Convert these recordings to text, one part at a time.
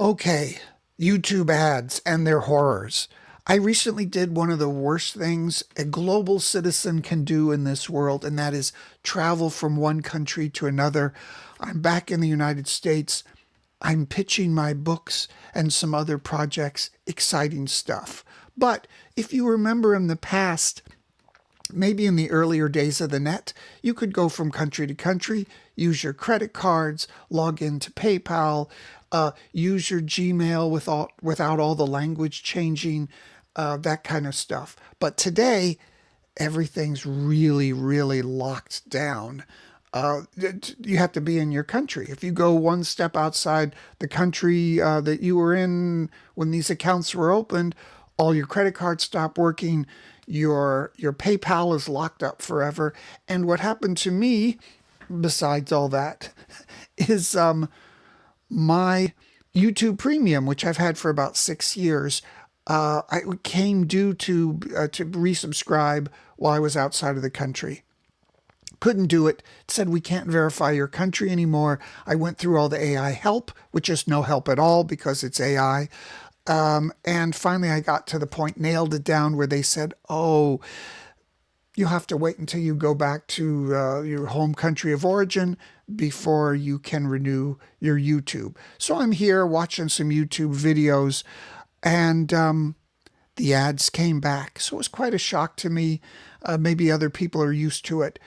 Okay, YouTube ads and their horrors. I recently did one of the worst things a global citizen can do in this world, and that is travel from one country to another. I'm back in the United States. I'm pitching my books and some other projects, exciting stuff. But if you remember in the past, maybe in the earlier days of the net, you could go from country to country, use your credit cards, log into PayPal, use your Gmail without all the language changing, that kind of stuff. But today, everything's really, really locked down. You have to be in your country. If you go one step outside the country that you were in when these accounts were opened, all your credit cards stop working. Your PayPal is locked up forever. And what happened to me, besides all that, is my YouTube Premium, which I've had for about 6 years. I came due to resubscribe while I was outside of the country. Couldn't do it. It said we can't verify your country anymore. I went through all the AI help, which is no help at all because it's AI. And finally, I got to the point, nailed it down, where they said, "Oh, you have to wait until you go back to your home country of origin before you can renew your YouTube." So I'm here watching some YouTube videos, and the ads came back. So it was quite a shock to me. Maybe other people are used to it,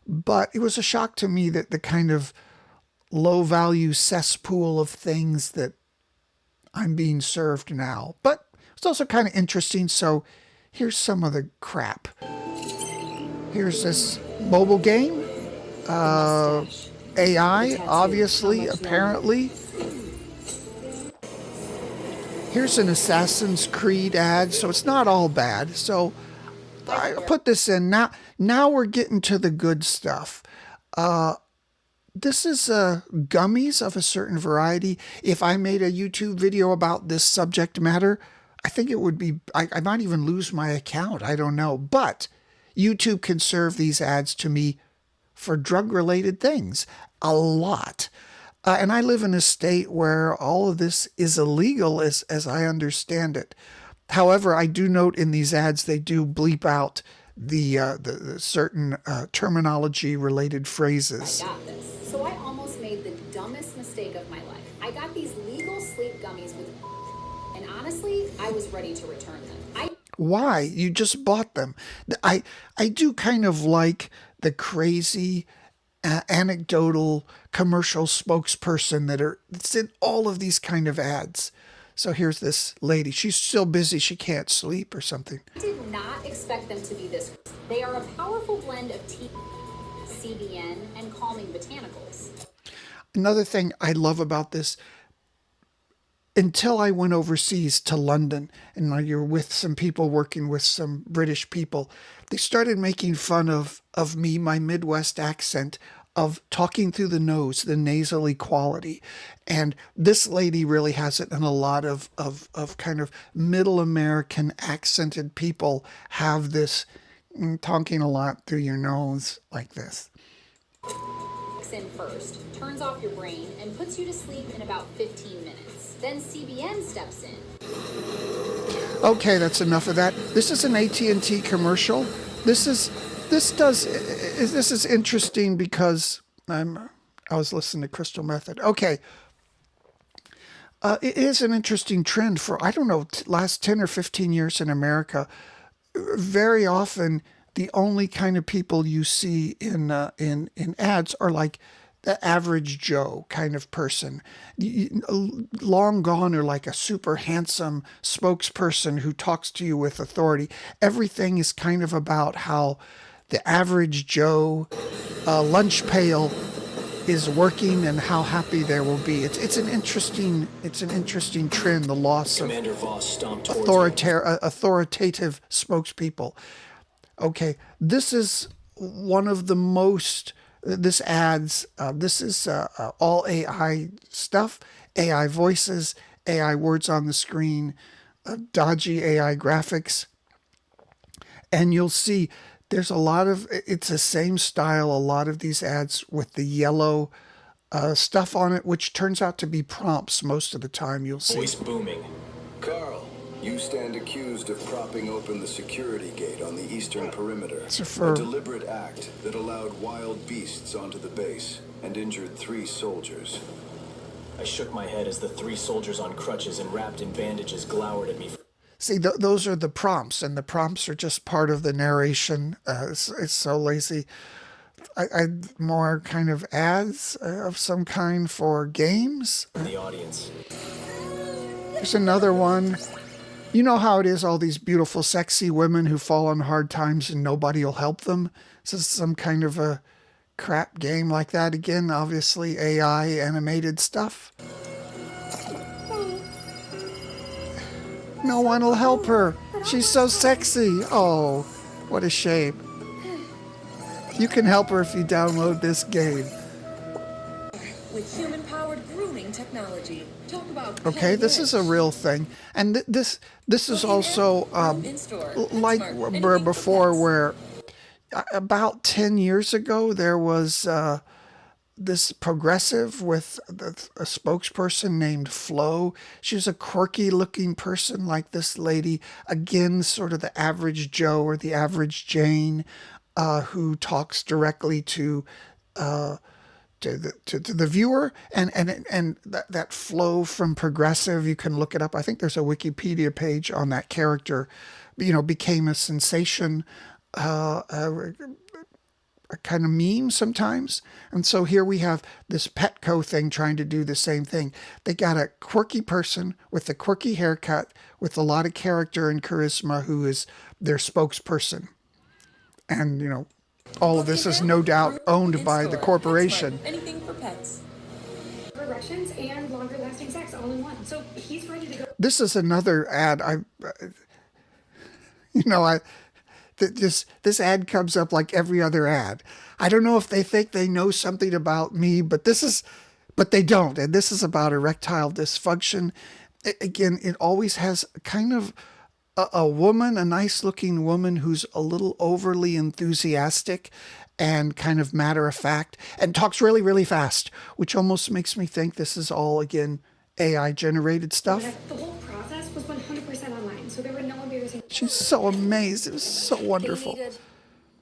but it was a shock to me that the kind of low value cesspool of things that I'm being served now. But it's also kind of interesting. So here's some of the crap. Here's this mobile game. AI, obviously, apparently. Here's an Assassin's Creed ad. So it's not all bad. So I put this in. Now we're getting to the good stuff. This is gummies of a certain variety. If I made a YouTube video about this subject matter, I think it would be, I might even lose my account. I don't know. But YouTube can serve these ads to me for drug-related things a lot. And I live in a state where all of this is illegal as I understand it. However, I do note in these ads, they do bleep out the certain terminology-related phrases. I got this. So I almost made the dumbest mistake of my life. I got these legal sleep gummies with, and honestly, I was ready to return them. Why? You just bought them. I do kind of like the crazy anecdotal commercial spokesperson that's in all of these kind of ads. So here's this lady. She's still busy. She can't sleep or something. I did not expect them to be this. They are a powerful blend of tea, CBN, and calming botanicals. Another thing I love about this, until I went overseas to London and you're with some people working with some British people, they started making fun of me, my Midwest accent, of talking through the nose, the nasally quality. And this lady really has it, and a lot of kind of middle American accented people have this talking a lot through your nose like this. In first, turns off your brain, and puts you to sleep in about 15 minutes. Then CBN steps in. Okay, that's enough of that. This is an AT&T commercial. This is interesting because I was listening to Crystal Method. Okay. It is an interesting trend for, I don't know, last 10 or 15 years in America. Very often, the only kind of people you see in ads are like the average Joe kind of person. Long gone are like a super handsome spokesperson who talks to you with authority. Everything is kind of about how the average Joe lunch pail is working and how happy there will be. It's an interesting trend, the loss of authoritative spokespeople. Okay, this is one of the most, this is all AI stuff, AI voices, AI words on the screen, dodgy AI graphics. And you'll see there's it's the same style, a lot of these ads with the yellow stuff on it, which turns out to be prompts most of the time, you'll see. Voice booming. Carl, you stand accused of propping open the security gate on the eastern perimeter. For A deliberate act that allowed wild beasts onto the base and injured 3 soldiers. I shook my head as the 3 soldiers on crutches and wrapped in bandages glowered at me. See, those are the prompts, and the prompts are just part of the narration. It's so lazy. I more kind of ads of some kind for games. The audience. There's another one. You know how it is, all these beautiful, sexy women who fall on hard times and nobody will help them. This is some kind of a crap game like that. Again, obviously AI animated stuff. No one will help her. She's so sexy. Oh, what a shame. You can help her if you download this game. With human-powered grooming technology. Talk about Okay, this is a real thing, and this is also like before, where about 10 years ago there was this progressive with a spokesperson named Flo. She was a quirky-looking person like this lady, again, sort of the average Joe or the average Jane, who talks directly to the viewer, and that flow from progressive, you can look it up. I think there's a Wikipedia page on that character. Became a sensation, a kind of meme sometimes. And so here we have this Petco thing trying to do the same thing. They got a quirky person with a quirky haircut with a lot of character and charisma who is their spokesperson. And, all of this is no doubt owned by the corporation. Anything for pets. Erections and longer lasting sex all in one. So he's ready to go. This is another ad. This ad comes up like every other ad. I don't know if they think they know something about me, but they don't. And this is about erectile dysfunction. Again, it always has kind of a woman, a nice looking woman who's a little overly enthusiastic and kind of matter of fact and talks really, really fast, which almost makes me think this is all, again, AI generated stuff. The whole process was 100% online, so there were no embarrassing. She's so amazed. It was so wonderful.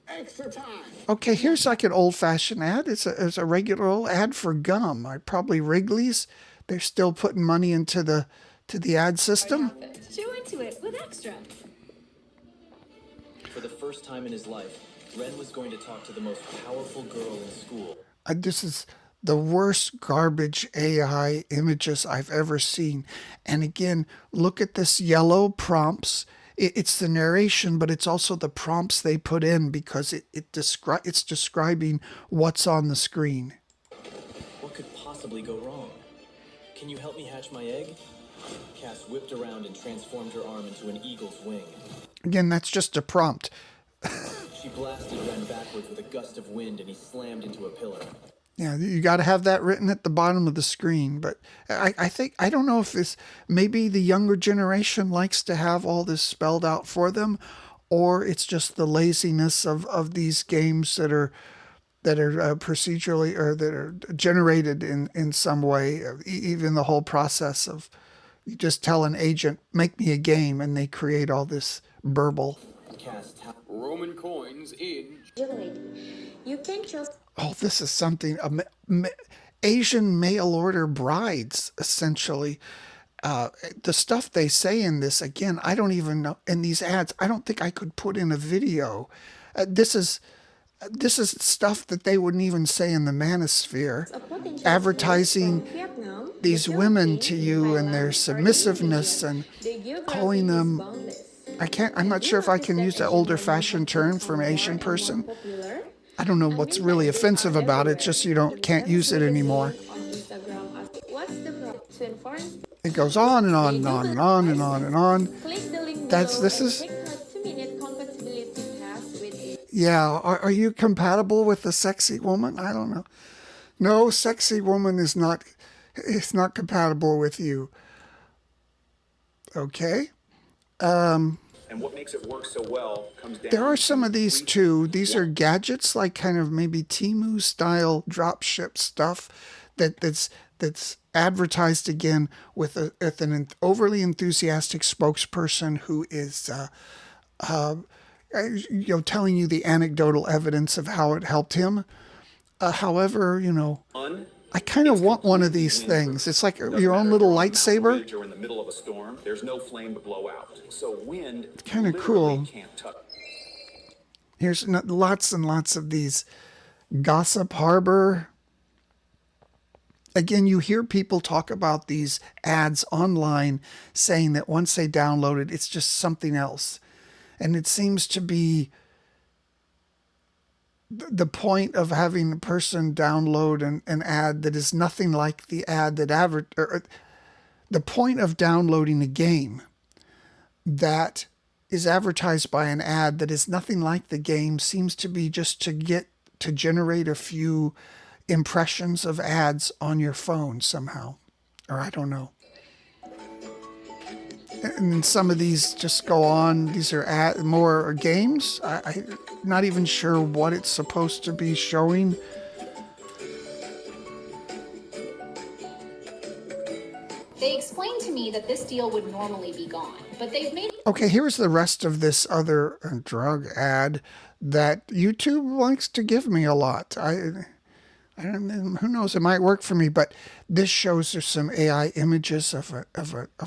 Extra time. Okay, here's like an old fashioned ad. It's a regular old ad for gum. Probably Wrigley's. They're still putting money into the ad system. Chew into it with extra. For the first time in his life, Ren was going to talk to the most powerful girl in school. This is the worst garbage AI images I've ever seen. And again, look at this yellow prompts. It's the narration, but it's also the prompts they put in because it's describing what's on the screen. What could possibly go wrong? Can you help me hatch my egg? Cass whipped around and transformed her arm into an eagle's wing. Again, that's just a prompt. She blasted Ren backwards with a gust of wind and he slammed into a pillar. Yeah, you got to have that written at the bottom of the screen. But I don't know if this, maybe the younger generation likes to have all this spelled out for them, or it's just the laziness of these games that are procedurally or that are generated in some way. Even the whole process of, you just tell an agent, make me a game, and they create all this burble. Roman coins in. You can just. Oh, this is something. Asian mail order brides, essentially. The stuff they say in this, again, I don't even know. In these ads, I don't think I could put in a video. This is stuff that they wouldn't even say in the manosphere. Advertising these women to you and their submissiveness and calling them. I'm not sure if I can use that older fashioned term for an Asian person. I don't know what's really offensive about it, just can't use it anymore. It goes on and on and on and on and on and on. Yeah, are you compatible with a sexy woman? I don't know. No, sexy woman is not compatible with you. Okay. And what makes it work so well comes down. There are some of these too. These are gadgets, like kind of maybe Temu style dropship stuff that's advertised again with an overly enthusiastic spokesperson who is telling you the anecdotal evidence of how it helped him. However, I kind of want one of these things. It's like your own little lightsaber. Or in the middle of a storm, there's no flame to blow out. So wind Kind of cool. Here's lots and lots of these. Gossip Harbor. Again, you hear people talk about these ads online saying that once they download it, it's just something else. And it seems to be the point of having a person download an ad that is nothing like the ad that the point of downloading a game that is advertised by an ad that is nothing like the game seems to be just to generate a few impressions of ads on your phone somehow, or I don't know. And then some of these just go on. These are more games. I'm not even sure what it's supposed to be showing. They explained to me that this deal would normally be gone, but they've made... Okay, here's the rest of this other drug ad that YouTube likes to give me a lot. I don't know, who knows, it might work for me, but this shows there's some AI images of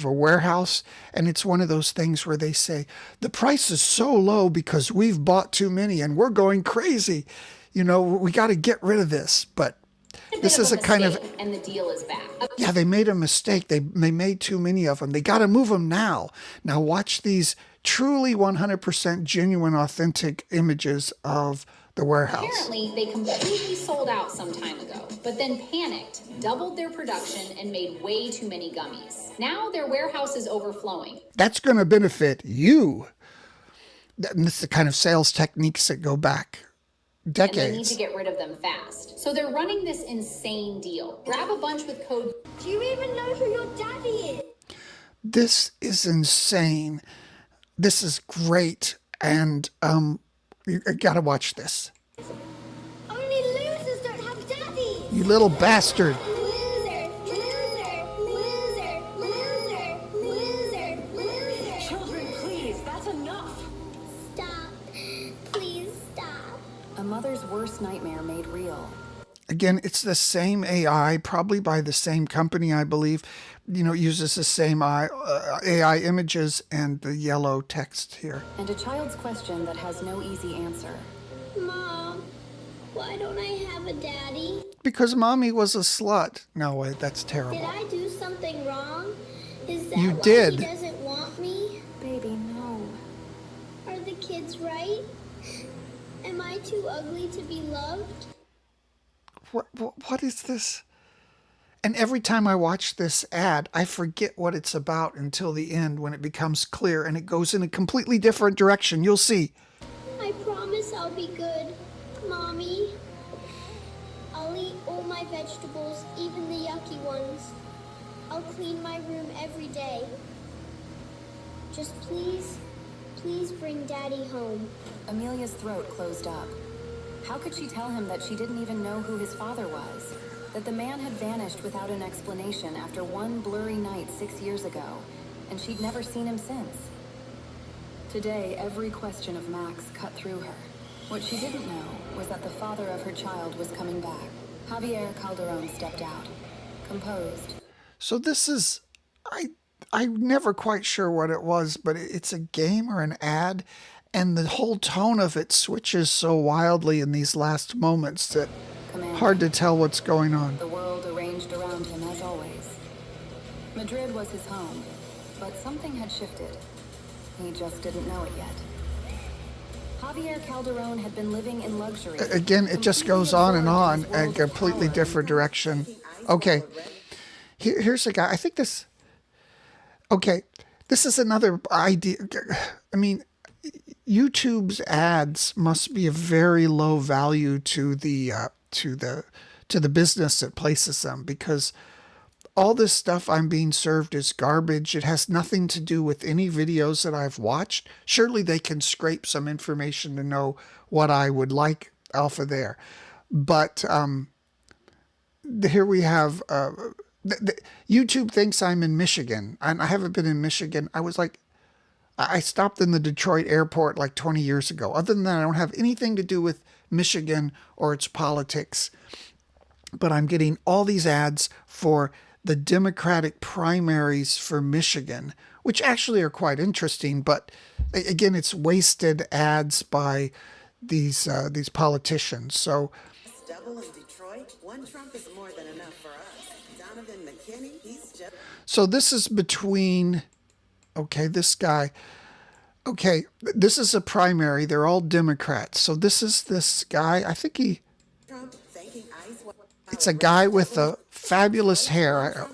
a warehouse, and it's one of those things where they say, the price is so low because we've bought too many and we're going crazy. We got to get rid of this, but this is a kind of... And the deal is back. Yeah, they made a mistake. They made too many of them. They got to move them now. Now watch these truly 100% genuine, authentic images of the warehouse. Apparently, they completely sold out some time ago, but then panicked, doubled their production, and made way too many gummies. Now their warehouse is overflowing. That's going to benefit you. And this is the kind of sales techniques that go back decades. And they need to get rid of them fast. So they're running this insane deal. Grab a bunch with code... Do you even know who your daddy is? This is insane. This is great. And you got to watch this. Only losers don't have daddies. You little bastard. Loser, loser, loser, loser, loser, loser. Children, please, that's enough. Stop. Please stop. A mother's worst nightmare made real. Again, it's the same AI, probably by the same company, I believe. Uses the same AI images and the yellow text here. And a child's question that has no easy answer. Mom, why don't I have a daddy? Because mommy was a slut. No, wait, that's terrible. Did I do something wrong? Is that You why did. he doesn't want me? Baby, no. Are the kids right? Am I too ugly to be loved? What is this? And every time I watch this ad, I forget what it's about until the end when it becomes clear and it goes in a completely different direction. You'll see. I promise I'll be good, Mommy. I'll eat all my vegetables, even the yucky ones. I'll clean my room every day. Just please bring Daddy home. Amelia's throat closed up. How could she tell him that she didn't even know who his father was? That the man had vanished without an explanation after one blurry night 6 years ago, and she'd never seen him since. Today, every question of Max cut through her. What she didn't know was that the father of her child was coming back. Javier Calderon stepped out, composed. So this is, I'm never quite sure what it was, but it's a game or an ad, and the whole tone of it switches so wildly in these last moments that hard to tell what's going on. The world arranged around him as always. Madrid was his home, but something had shifted. He just didn't know it yet. Javier Calderon had been living in luxury. Again, it just goes on in a completely different direction. Okay, here's a guy. I think this. Okay, this is another idea. I mean, YouTube's ads must be a very low value to the business that places them, because all this stuff I'm being served is garbage. It has nothing to do with any videos that I've watched. Surely they can scrape some information to know what I would like off of there. But here we have YouTube thinks I'm in Michigan, and I haven't been in Michigan. I stopped in the Detroit airport like 20 years ago. Other than that, I don't have anything to do with Michigan or its politics. But I'm getting all these ads for the Democratic primaries for Michigan, which actually are quite interesting. But again, it's wasted ads by these politicians. So Double in Detroit. One Trump is more than enough for us. Donovan McKinney, he's just. so this is between, okay, this guy. Okay, this is a primary. They're all Democrats. So this is this guy. I think Trump thanking ICE. it's a guy with a fabulous hair.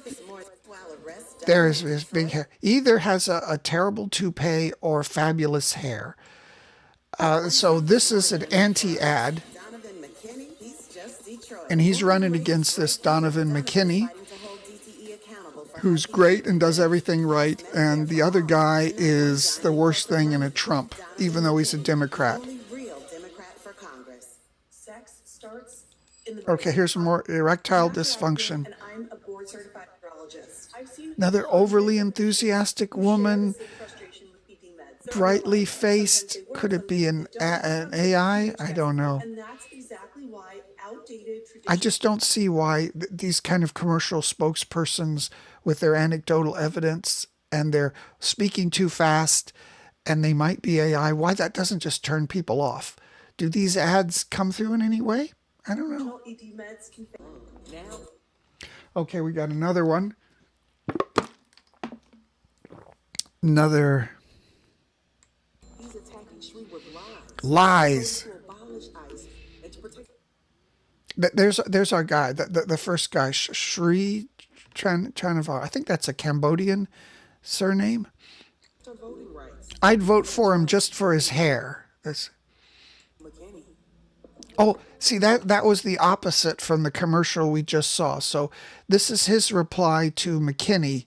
There's his big hair. Either has a terrible toupee or fabulous hair. So this is an anti-ad, Donovan McKinney, he's just Detroit. and he's running against this Donovan McKinney, who's great and does everything right, and the other guy is the worst thing in a Trump, even though he's a Democrat. Only real Democrat for Congress. Sex starts in the Okay, here's some more erectile dysfunction. and I'm a board certified urologist. I've seen Another overly enthusiastic woman, brightly faced. Could it be an AI? I don't know. And that's exactly why outdated I just don't see why these kind of commercial spokespersons with their anecdotal evidence and they're speaking too fast and they might be AI, why that doesn't just turn people off. Do these ads come through in any way? I don't know. ED meds can Okay, we got another one. Another He's attacking Shri with lies. to abolish ICE and to protect. There's our guy, the first guy, Shri Chanavar. I think that's a Cambodian surname. Voting rights. I'd vote for him just for his hair. McKinney. Oh, see, that was the opposite from the commercial we just saw. So this is his reply to McKinney.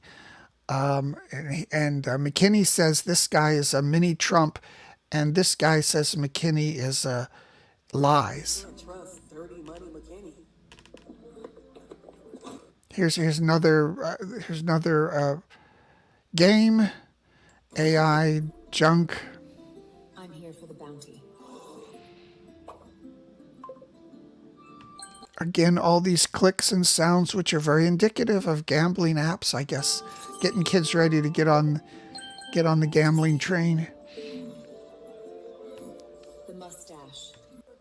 And McKinney says this guy is a mini Trump, and this guy says McKinney is lies. Trust 30 Money McKinney. Here's another game, AI junk. I'm here for the bounty. Again, all these clicks and sounds, which are very indicative of gambling apps, I guess, getting kids ready to get on the gambling train. The mustache.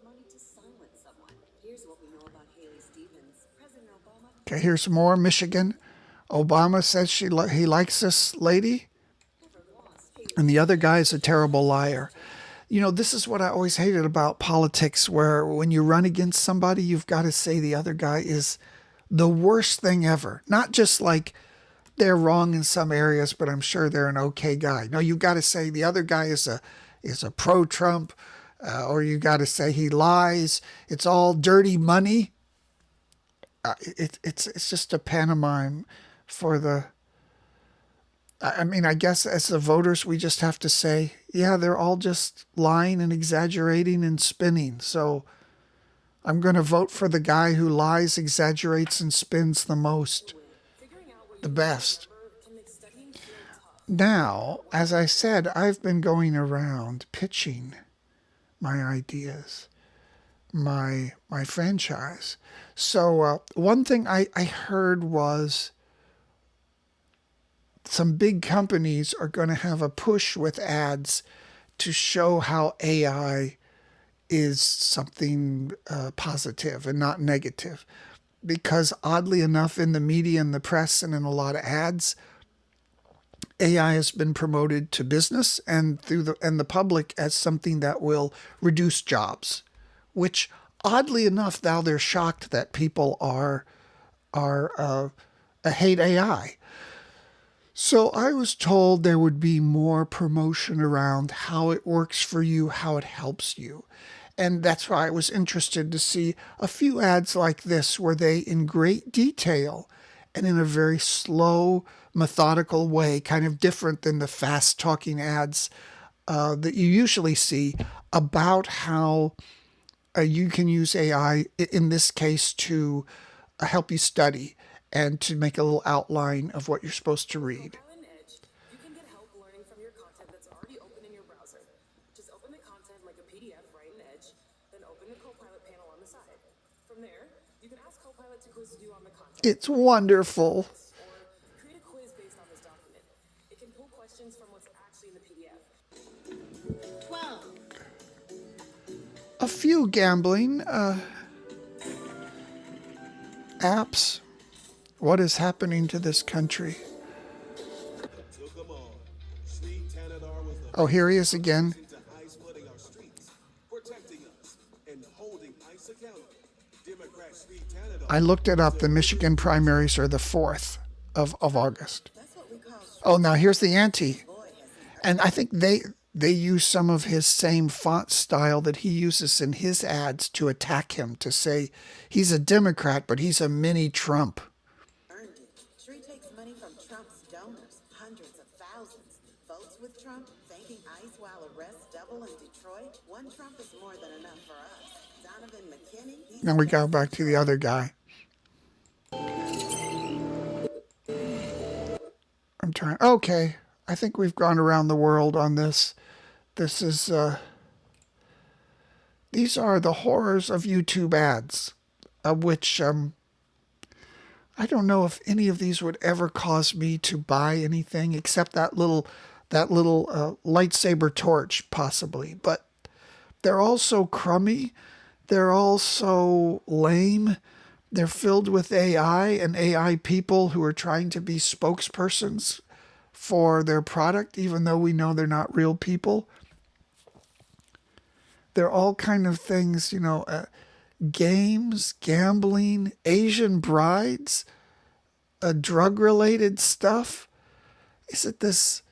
Money to silence someone. Here's what we know about Haley Stevens. President Obama. Okay, here's more Michigan. Obama says he likes this lady, and the other guy is a terrible liar. You know, this is what I always hated about politics, where when you run against somebody, you've got to say the other guy is the worst thing ever. Not just like they're wrong in some areas, but I'm sure they're an okay guy. No, you've got to say the other guy is a pro-Trump, or you got to say he lies. It's all dirty money. It's just a pantomime for the. I mean, I guess as the voters, we just have to say, yeah, they're all just lying and exaggerating and spinning. So I'm going to vote for the guy who lies, exaggerates, and spins the most, the best. Now, as I said, I've been going around pitching my ideas, my franchise. So one thing I heard was some big companies are going to have a push with ads to show how AI is something positive and not negative. Because oddly enough, in the media and the press and in a lot of ads, AI has been promoted to business and through the public as something that will reduce jobs, which oddly enough, now they're shocked that people are hate AI. So I was told there would be more promotion around how it works for you, how it helps you. And that's why I was interested to see a few ads like this where they, in great detail and in a very slow, methodical way, kind of different than the fast-talking ads that you usually see, about how you can use AI, in this case, to help you study and to make a little outline of what you're supposed to read. You can get help learning from your content that's already open in your browser. Just open the content like a PDF right in Edge, then open the Copilot panel on the side. From there, you can ask Copilot to quiz you on the content. It's wonderful. Or create a quiz based on this document. It can pull questions from what's actually in the PDF. 12. A few gambling apps. What is happening to this country? Oh, here he is again. I looked it up. The Michigan primaries are the 4th of August. Oh, now here's the ante. And I think they use some of his same font style that he uses in his ads to attack him, to say he's a Democrat, but he's a mini Trump. Earned it. Shree takes money from Trump's donors, hundreds of thousands. Votes with Trump, thanking ICE while arrests double in Detroit. One Trump is more than enough for us. Donovan McKinney. Now we go back to the other guy. I'm trying. Okay. I think we've gone around the world on this. This is, these are the horrors of YouTube ads, which, I don't know if any of these would ever cause me to buy anything except that little lightsaber torch, possibly. But they're all so crummy. They're all so lame. They're filled with AI and AI people who are trying to be spokespersons for their product, even though we know they're not real people. They're all kind of things, games, gambling, Asian brides, drug-related stuff. Isn't this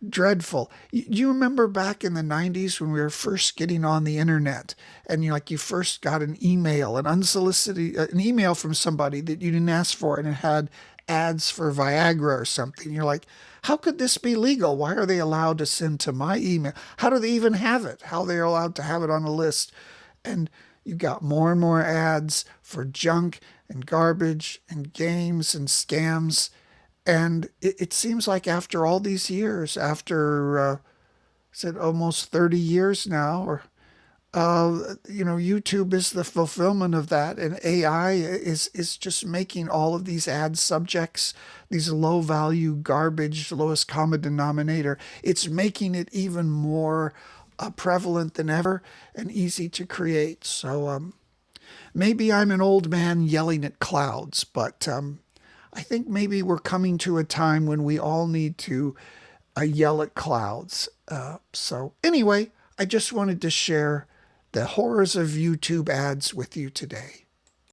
dreadful? You remember back in the 90s when we were first getting on the internet and you first got an email, an email from somebody that you didn't ask for, and it had ads for Viagra or something. You're like, how could this be legal? Why are they allowed to send to my email? How do they even have it? How are they allowed to have it on a list? And you got more and more ads for junk and garbage and games and scams. And it seems like after all these years, after, almost 30 years now, or YouTube is the fulfillment of that, and AI is just making all of these ad subjects, these low value garbage, lowest common denominator. It's making it even more prevalent than ever and easy to create. So maybe I'm an old man yelling at clouds, but I think maybe we're coming to a time when we all need to yell at clouds. So anyway, I just wanted to share the horrors of YouTube ads with you today.